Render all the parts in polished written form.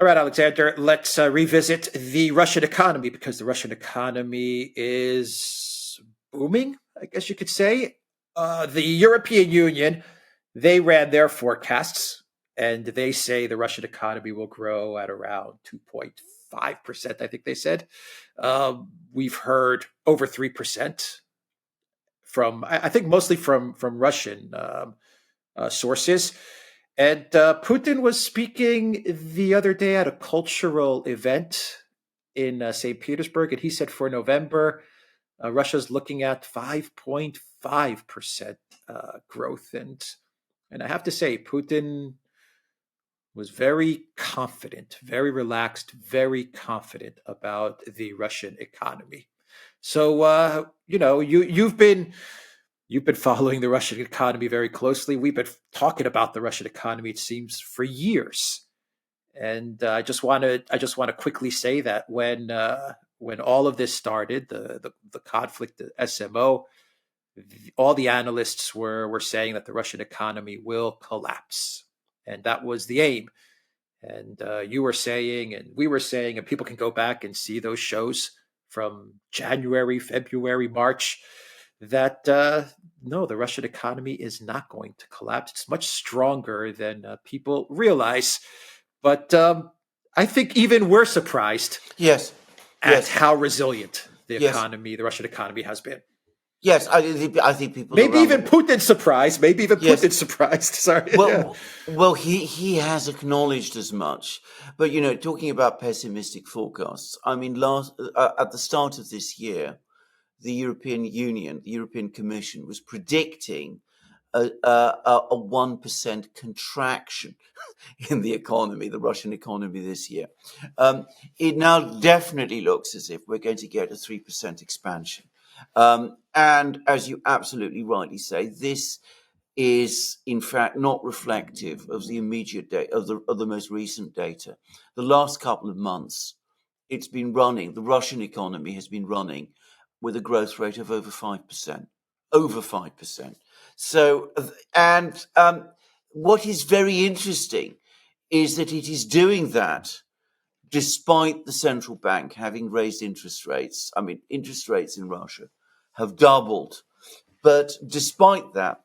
All right, Alexander, let's revisit the Russian economy because the Russian economy is booming, I guess you could say. The European Union, they ran their forecasts and they say the Russian economy will grow at around 2.5%, I think they said. We've heard over 3% from, I think mostly from Russian sources. And Putin was speaking the other day at a cultural event in St. Petersburg, and he said for November, Russia's looking at 5.5% growth. And I have to say, Putin was very confident, very relaxed, very confident about the Russian economy. So you've been following the Russian economy very closely. We've been talking about the Russian economy, it seems, for years. And I just want to quickly say that when all of this started, the conflict, the SMO, all the analysts were saying that the Russian economy will collapse, and that was the aim. And you were saying, and we were saying, and people can go back and see those shows from January, February, March, that no, the Russian economy is not going to collapse. It's much stronger than people realize. But I think even we're surprised Yes, at yes, how resilient yes, the Russian economy has been. yes. I think people Maybe around the even world. Putin's surprised. Maybe even Yes. Putin's surprised. Sorry. Yeah. Well, he has acknowledged as much. But talking about pessimistic forecasts, I mean, last at the start of this year, the European Union, the European Commission, was predicting a 1% contraction in the economy, the Russian economy this year. It now definitely looks as if we're going to get a 3% expansion. And as you absolutely rightly say, this is in fact not reflective of the immediate data, of the most recent data. The last couple of months, the Russian economy has been running with a growth rate of over 5%, over 5%. So, and what is very interesting is that it is doing that despite the central bank having raised interest rates. I mean, interest rates in Russia have doubled. But despite that,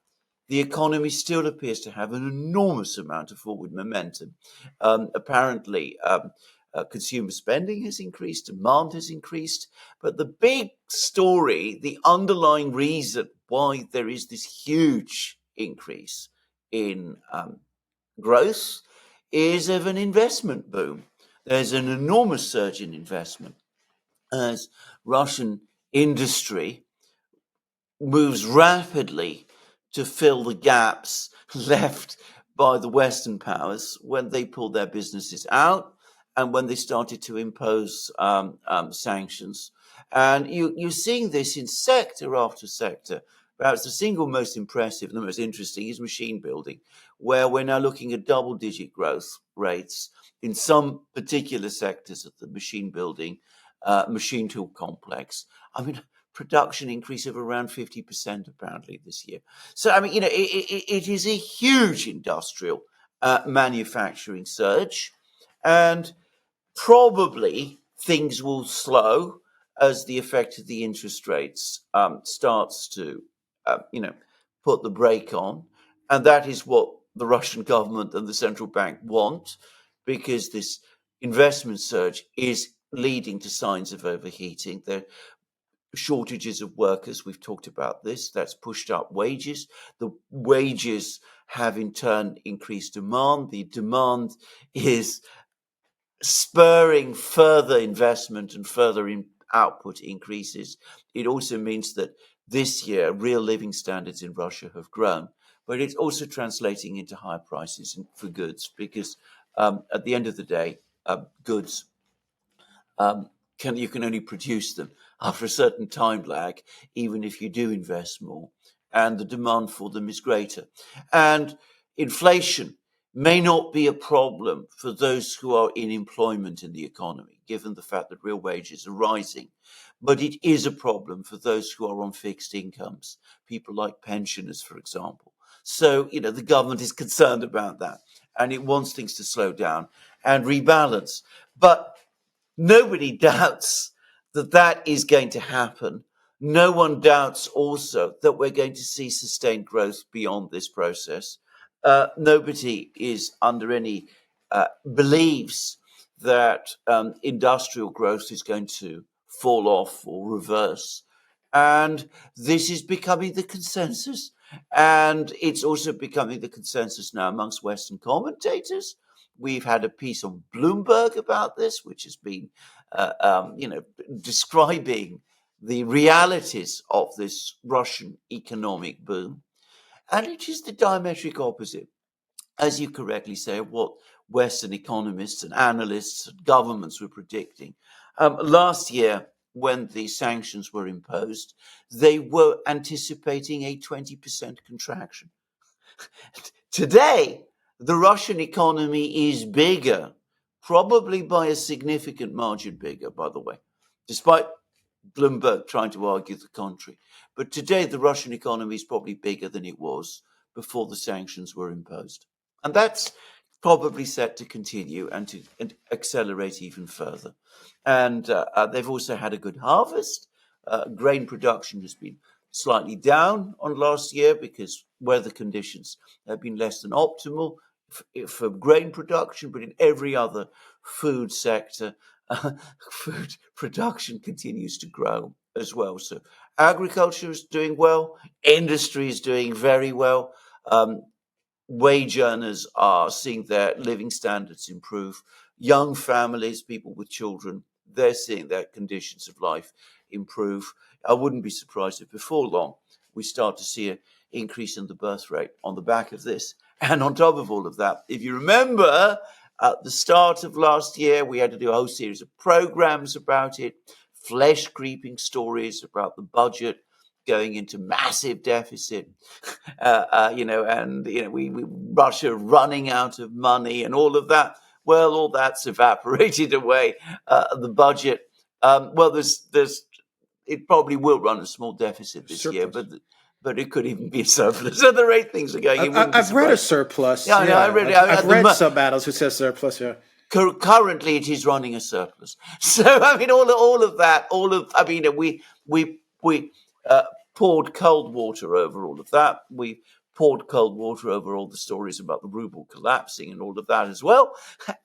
the economy still appears to have an enormous amount of forward momentum. Apparently, consumer spending has increased, demand has increased. But the big story, the underlying reason why there is this huge increase in growth is of an investment boom. There's an enormous surge in investment as Russian industry moves rapidly to fill the gaps left by the Western powers when they pulled their businesses out and when they started to impose sanctions. And you're seeing this in sector after sector. Perhaps the single most impressive and the most interesting is machine building, where we're now looking at double-digit growth rates in some particular sectors of the machine building, machine tool complex. I mean, production increase of around 50% apparently this year. So, I mean, it is a huge industrial manufacturing surge, and probably things will slow as the effect of the interest rates starts to, put the brake on. And that is what the Russian government and the central bank want, because this investment surge is leading to signs of overheating. There shortages of workers. We've talked about this. That's pushed up wages. The wages have in turn increased demand. The demand is spurring further investment and further output increases. It also means that this year real living standards in Russia have grown, but it's also translating into higher prices for goods because at the end of the day, goods you can only produce them after a certain time lag, even if you do invest more, and the demand for them is greater. And inflation may not be a problem for those who are in employment in the economy, given the fact that real wages are rising. But it is a problem for those who are on fixed incomes, people like pensioners, for example. So, the government is concerned about that and it wants things to slow down. and rebalance. But nobody doubts that that is going to happen. No one doubts also that we're going to see sustained growth beyond this process. Nobody is under any believes that industrial growth is going to fall off or reverse. And this is becoming the consensus. And it's also becoming the consensus now amongst Western commentators. We've had a piece on Bloomberg about this, which has been, describing the realities of this Russian economic boom. And it is the diametric opposite, as you correctly say, of what Western economists and analysts and governments were predicting. Last year, when the sanctions were imposed, they were anticipating a 20% contraction. Today, the Russian economy is bigger, probably by a significant margin bigger, by the way, despite Bloomberg trying to argue the contrary. But today, the Russian economy is probably bigger than it was before the sanctions were imposed. And that's probably set to continue and to accelerate even further. And they've also had a good harvest. Grain production has been slightly down on last year because weather conditions have been less than optimal for grain production, but in every other food sector, food production continues to grow as well. So agriculture is doing well, industry is doing very well. Wage earners are seeing their living standards improve. Young families, people with children, they're seeing their conditions of life improve. I wouldn't be surprised if before long we start to see an increase in the birth rate on the back of this. And on top of all of that, if you remember, at the start of last year, we had to do a whole series of programs about it, flesh-creeping stories about the budget going into massive deficit, we Russia running out of money and all of that. Well, all that's evaporated away. The budget, it probably will run a small deficit this year, but it could even be a surplus. So the rate things are going. I've read a surplus. Yeah, yeah. I've read some analysts who says surplus. Yeah. Currently, it is running a surplus. So I mean, all of that. We poured cold water over all of that. We poured cold water over all the stories about the ruble collapsing and all of that as well.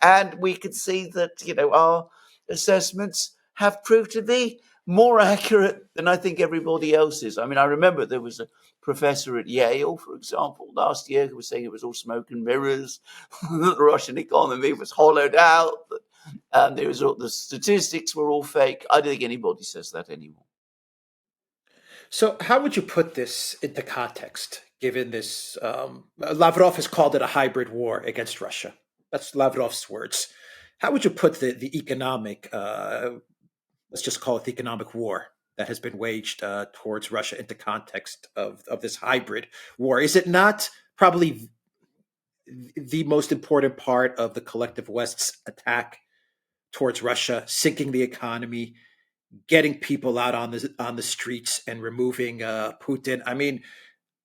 And we could see that, our assessments have proved to be more accurate than I think everybody else's. I mean, I remember there was a professor at Yale, for example, last year who was saying it was all smoke and mirrors, that the Russian economy was hollowed out, that the statistics were all fake. I don't think anybody says that anymore. So, how would you put this into context, given this? Lavrov has called it a hybrid war against Russia. That's Lavrov's words. How would you put the economic, let's just call it the economic war that has been waged towards Russia into context of this hybrid war? Is it not probably the most important part of the collective West's attack towards Russia, sinking the economy, getting people out on the streets and removing Putin? I mean,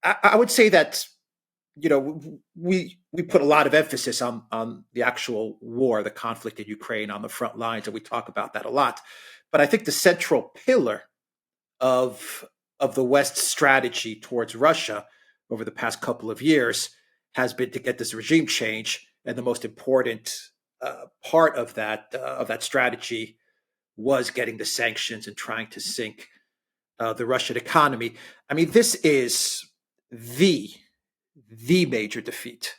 I would say that we put a lot of emphasis on the actual war, the conflict in Ukraine on the front lines, and we talk about that a lot. But I think the central pillar of the West's strategy towards Russia over the past couple of years has been to get this regime change, and the most important part of that strategy was getting the sanctions and trying to sink the Russian economy. I mean, this is the major defeat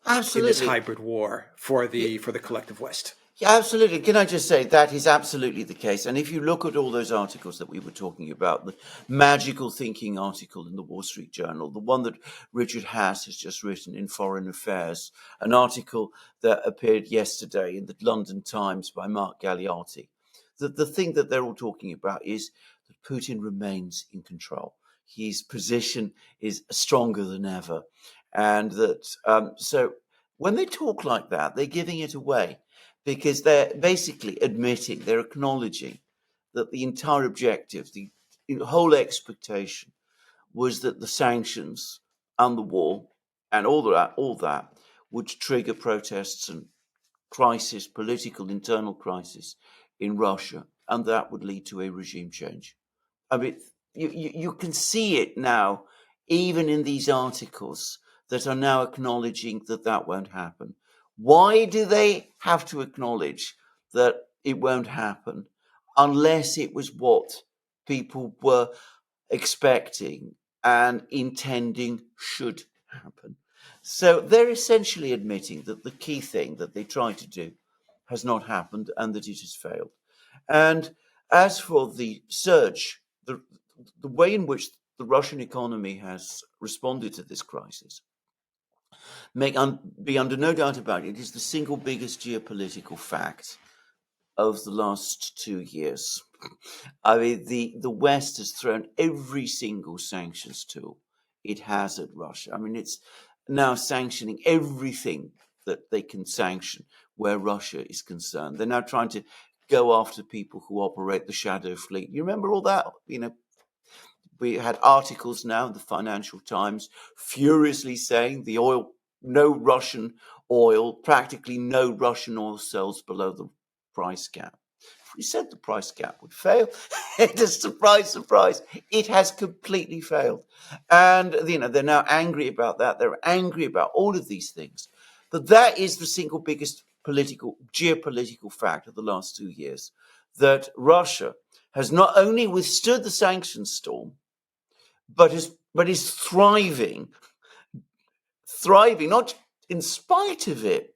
in this hybrid war for the collective West. Yeah, absolutely. Can I just say that is absolutely the case? And if you look at all those articles that we were talking about, the magical thinking article in the Wall Street Journal, the one that Richard Haas has just written in Foreign Affairs, an article that appeared yesterday in the London Times by Mark Galeotti, the thing that they're all talking about is that Putin remains in control. His position is stronger than ever. And that, so when they talk like that, they're giving it away, because they're basically admitting, they're acknowledging that the entire objective, the whole expectation was that the sanctions and the war and all that would trigger protests and crisis, political internal crisis in Russia, and that would lead to a regime change. I mean, you can see it now, even in these articles that are now acknowledging that that won't happen. Why do they have to acknowledge that it won't happen unless it was what people were expecting and intending should happen? So they're essentially admitting that the key thing that they tried to do has not happened and that it has failed. And as for the surge, the way in which the Russian economy has responded to this crisis, be under no doubt about it, is the single biggest geopolitical fact of the last 2 years. I mean, the West has thrown every single sanctions tool it has at Russia. I mean, it's now sanctioning everything that they can sanction where Russia is concerned. They're now trying to go after people who operate the shadow fleet. You remember all that? We had articles now in the Financial Times furiously saying no Russian oil, practically no Russian oil sells below the price cap. We said the price cap would fail. It is surprise, it has completely failed. And they're now angry about that. They're angry about all of these things. But that is the single biggest geopolitical fact of the last 2 years, that Russia has not only withstood the sanctions storm, but is thriving, not in spite of it,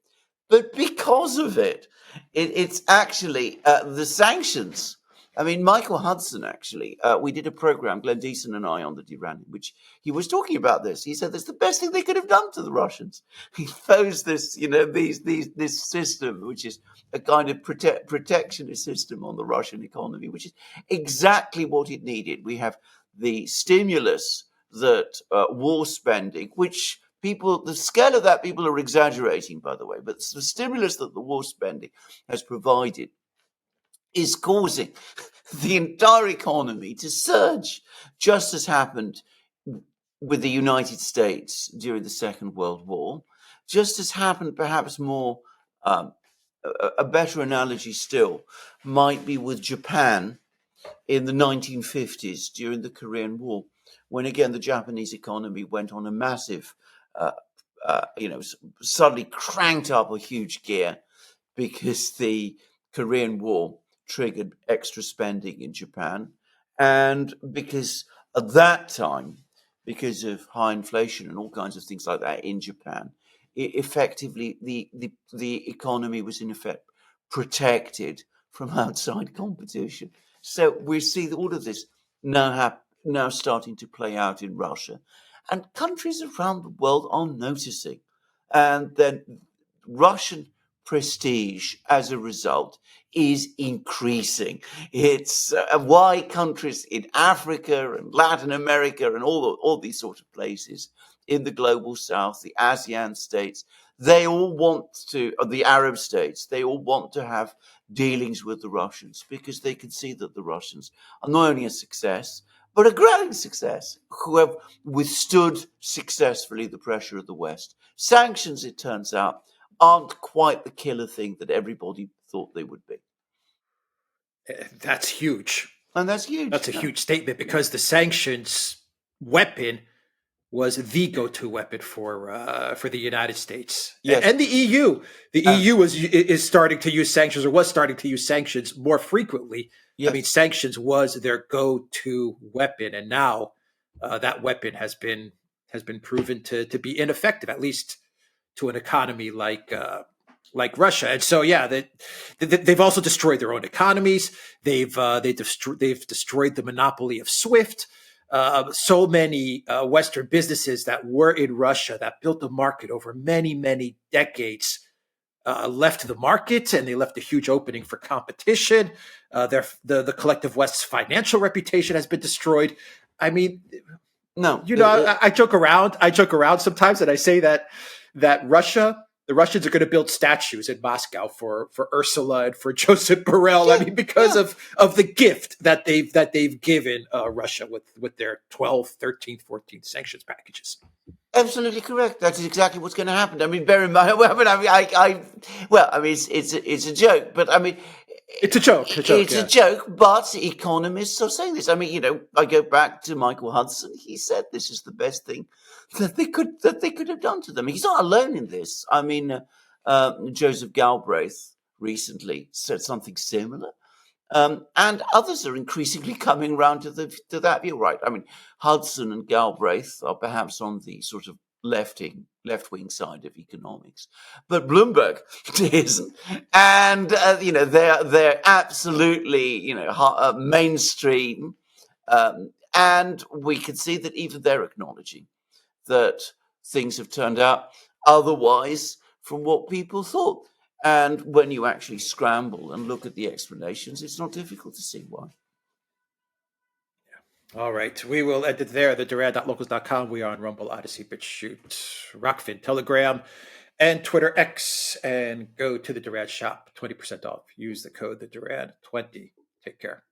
but because of it. It's actually the sanctions. I mean, Michael Hudson, actually, we did a program, Glenn Deason and I, on the Duran, in which he was talking about this. He said that's the best thing they could have done to the Russians. He posed this, this system, which is a kind of protectionist system on the Russian economy, which is exactly what it needed. We have the stimulus that war spending, which the scale of that people are exaggerating, by the way, but the stimulus that the war spending has provided is causing the entire economy to surge, just as happened with the United States during the Second World War, just as happened perhaps more, a better analogy still might be with Japan in the 1950s during the Korean War, when again the Japanese economy went on a massive, suddenly cranked up a huge gear because the Korean War triggered extra spending in Japan, and because at that time, because of high inflation and all kinds of things like that in Japan, effectively the economy was in effect protected from outside competition. So we see all of this now starting to play out in Russia, and countries around the world are noticing, and then Russian prestige as a result is increasing. It's why countries in Africa and Latin America and all these sort of places in the global south, the ASEAN states, they all want to, the Arab states, they all want to have dealings with the Russians because they can see that the Russians are not only a success, but a growing success, who have withstood successfully the pressure of the West. Sanctions, it turns out, aren't quite the killer thing that everybody thought they would be. That's huge. And that's huge. That's a huge statement, because the sanctions weapon was the go-to weapon for the United States. Yes. And the EU. The EU is starting to use sanctions, or was starting to use sanctions more frequently. Yes. I mean, sanctions was their go-to weapon, and now that weapon has been proven to be ineffective, at least to an economy like Russia. And so, yeah, they've also destroyed their own economies. They've destroyed the monopoly of SWIFT. So many Western businesses that were in Russia, that built the market over many, many decades, left the market, and they left a huge opening for competition. The collective West's financial reputation has been destroyed. I mean, no, I joke around. I joke around sometimes, and I say that the Russians are going to build statues in Moscow for Ursula and for Joseph Borrell. Yeah, I mean, because of the gift that they've given Russia with their 12, 13, 14 sanctions packages. Absolutely correct. That is exactly what's going to happen. I mean, bear in mind. Well, it's a joke, but I mean, It's a joke. A joke. it's a Yeah. joke. But economists are saying this. I mean, I go back to Michael Hudson. He said this is the best thing that they could have done to them. He's not alone in this. I mean, Joseph Galbraith recently said something similar. And others are increasingly coming round to that view, right? I mean, Hudson and Galbraith are perhaps on the sort of left wing side of economics, but Bloomberg isn't, and they're absolutely mainstream, and we can see that even they're acknowledging that things have turned out otherwise from what people thought. And when you actually scramble and look at the explanations, it's not difficult to see why. All right. We will end it there. The Duran.locals.com. We are on Rumble, Odyssey, BitChute, Rockfin, Telegram, and Twitter X. And go to the Duran shop. 20% off. Use the code the Duran20. Take care.